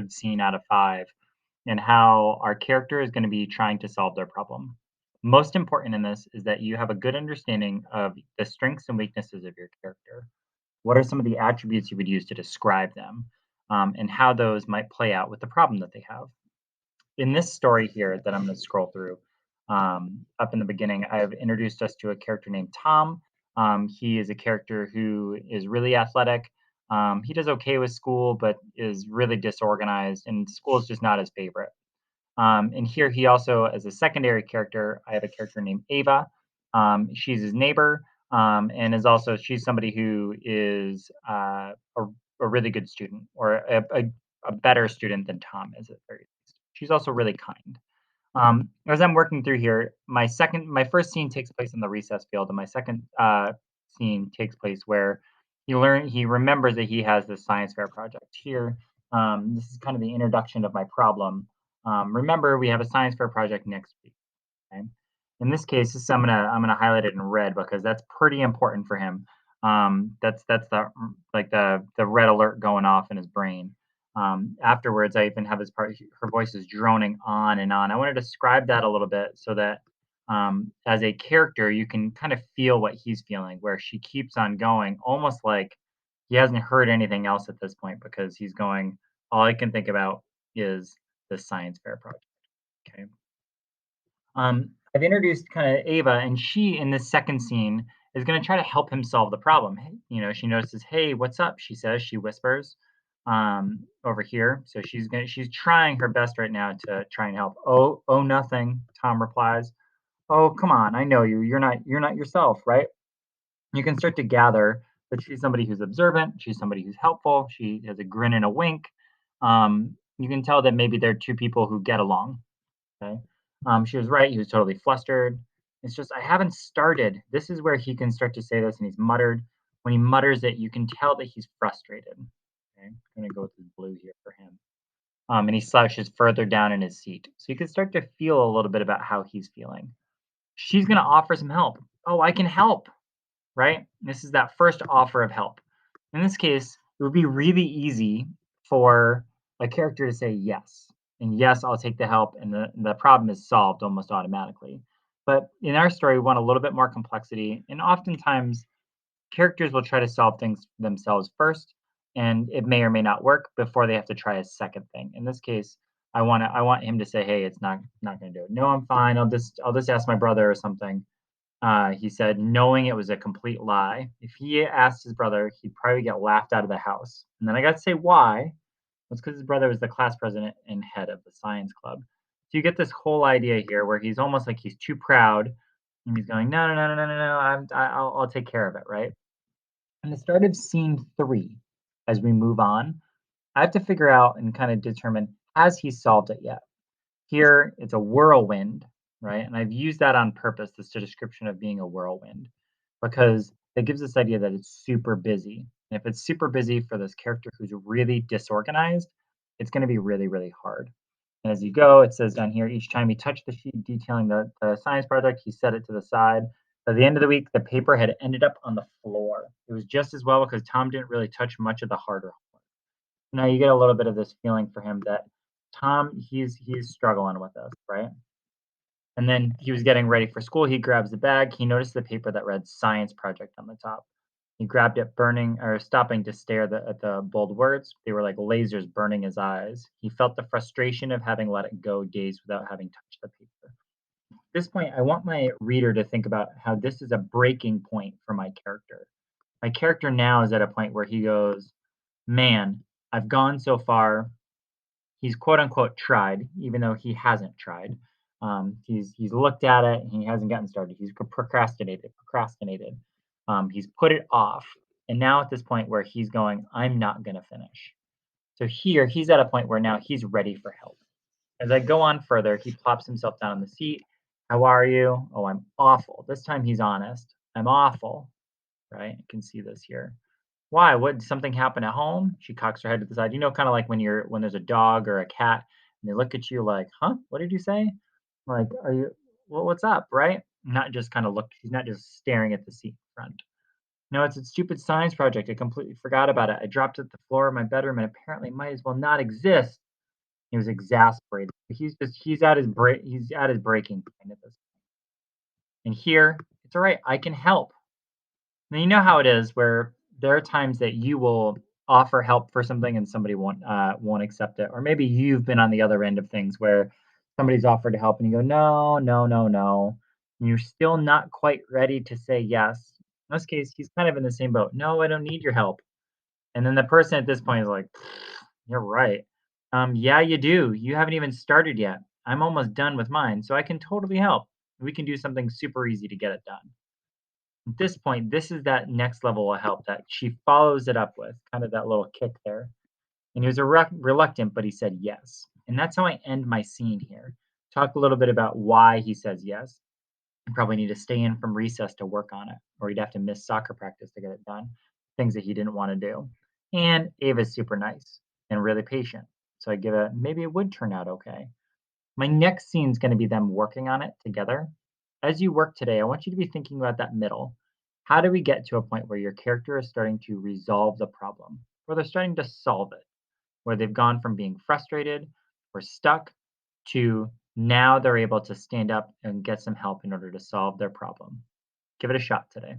scene out of 5 and how our character is going to be trying to solve their problem. Most important in this is that you have a good understanding of the strengths and weaknesses of your character. What are some of the attributes you would use to describe them, and how those might play out with the problem that they have? In this story here that I'm going to scroll through, up in the beginning, I've introduced us to a character named Tom. He is a character who is really athletic. He does okay with school, but is really disorganized, and school is just not his favorite. And here he also, as a secondary character, I have a character named Ava. She's his neighbor, and is also she's somebody who is a really good student, or a better student than Tom is at very least. She's also really kind. As I'm working through here, my first scene takes place in the recess field, and my second scene takes place where he remembers that he has this science fair project. Here, this is kind of the introduction of my problem. Remember, we have a science fair project next week. Okay? In this case, I'm gonna highlight it in red because that's pretty important for him. That's the red alert going off in his brain. Afterwards, I even have his part. Her voice is droning on and on. I want to describe that a little bit so that as a character, you can kind of feel what he's feeling, where she keeps on going, almost like he hasn't heard anything else at this point because he's going. All I can think about is the science fair project. Okay. I've introduced kind of Ava, and she in this second scene is going to try to help him solve the problem. Hey, she notices, "Hey, what's up?" She says, she whispers over here. So she's trying her best right now to try and help. Oh, nothing. Tom replies. Oh, come on, I know you. You're not yourself, right? You can start to gather that she's somebody who's observant. She's somebody who's helpful. She has a grin and a wink. You can tell that maybe they're two people who get along. Okay. She was right. He was totally flustered. It's just, I haven't started. This is where he can start to say this, and he's muttered. When he mutters it, you can tell that he's frustrated. Okay. I'm going to go with this blue here for him. And he slouches further down in his seat. So you can start to feel a little bit about how he's feeling. She's going to offer some help. Oh, I can help, right? This is that first offer of help. In this case, it would be really easy for a character to say yes. And yes, I'll take the help, and the problem is solved almost automatically. But in our story, we want a little bit more complexity. And oftentimes, characters will try to solve things themselves first, and it may or may not work before they have to try a second thing. In this case, I want him to say, "Hey, it's not going to do it. No, I'm fine. I'll just ask my brother or something." He said, knowing it was a complete lie. If he asked his brother, he'd probably get laughed out of the house. And then I got to say why. It's because his brother was the class president and head of the science club. So you get this whole idea here where he's almost like he's too proud, and he's going, no, no, no, no, no, no, no, I'll take care of it, right? And the start of scene 3, as we move on, I have to figure out and kind of determine, has he solved it yet? Here, it's a whirlwind, right? And I've used that on purpose, this description of being a whirlwind, because it gives this idea that it's super busy. And if it's super busy for this character who's really disorganized, it's going to be really, really hard. And as you go, it says down here, each time he touched the sheet detailing the science project, he set it to the side. By the end of the week, the paper had ended up on the floor. It was just as well because Tom didn't really touch much of the harder. Now you get a little bit of this feeling for him that Tom, he's struggling with this, right? And then he was getting ready for school. He grabs the bag. He noticed the paper that read "Science Project" on the top. He grabbed it, burning or stopping to stare at the bold words. They were like lasers burning his eyes. He felt the frustration of having let it go days without having touched the paper. At this point, I want my reader to think about how this is a breaking point for my character. My character now is at a point where he goes, "Man, I've gone so far. He's quote unquote tried, even though he hasn't tried. He's looked at it and he hasn't gotten started. He's procrastinated. He's put it off, and now at this point where he's going, I'm not gonna finish. So here he's at a point where now he's ready for help. As I go on further, he plops himself down on the seat. How are you? Oh, I'm awful. This time he's honest. I'm awful. Right? You can see this here. Why? What did something happen at home? She cocks her head to the side. Kind of like when there's a dog or a cat and they look at you like, huh? What did you say? Like, are you what's up? Right? Not just kind of look, he's not just staring at the seat in front. No, it's a stupid science project. I completely forgot about it. I dropped it at the floor of my bedroom and apparently might as well not exist. He was exasperated. He's at his breaking point at this. And here, it's all right. I can help. Now you know how it is where there are times that you will offer help for something and somebody won't accept it, or maybe you've been on the other end of things where somebody's offered to help and you go, no, no, no, no. And you're still not quite ready to say yes. In this case, he's kind of in the same boat. No, I don't need your help. And then the person at this point is like, you're right. Yeah, you do. You haven't even started yet. I'm almost done with mine, so I can totally help. We can do something super easy to get it done. At this point, this is that next level of help that she follows it up with, kind of that little kick there. And he was reluctant, but he said yes. And that's how I end my scene here. Talk a little bit about why he says yes. You probably need to stay in from recess to work on it, or he'd have to miss soccer practice to get it done. Things that he didn't want to do. And Ava's super nice and really patient. So I give it, maybe it would turn out okay. My next scene is going to be them working on it together. As you work today, I want you to be thinking about that middle. How do we get to a point where your character is starting to resolve the problem, where they're starting to solve it, where they've gone from being frustrated or stuck to now they're able to stand up and get some help in order to solve their problem? Give it a shot today.